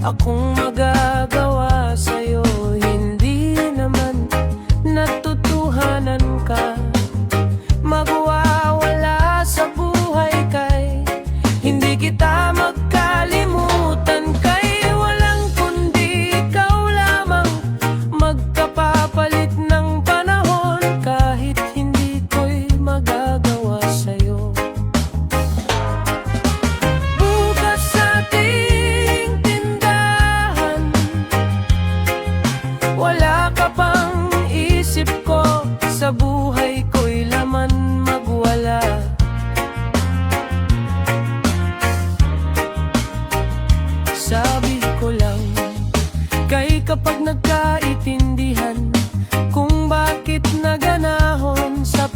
akong magagawa sa'yo. Hindi naman natutuhanan ka magwawala sa buhay kay hindi kita magkalimutan kay walang kundi ikaw lamang magkapapalit ng panahon kahit hindi ko'y magagawa sa'yo. Bukas sa ating tindahan, wala ka pang isip ko, sa buhay ko'y laman magwala. Sabi ko lang kay kapag nagkaitindihan kung bakit naganahon sa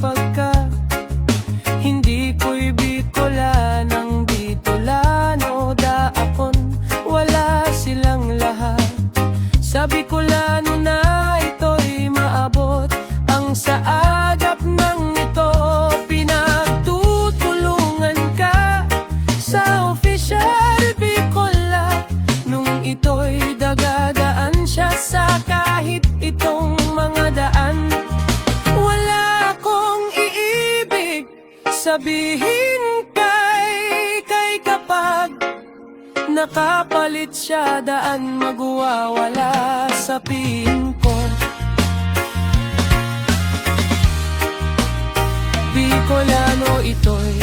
hindi ko'y Bicolanang Bicolano, daapon wala silang lahat. Sa Bicolano na ito'y maabot ang sa agap ng ito. Pinagtutulungan ka sa official Bicola nung ito'y dagadaan siya sa kahit itong mga daan. Wala akong iibig sabihin kay kapag nakapalit siya daan magwawala sa piling ko. Bicolano ito'y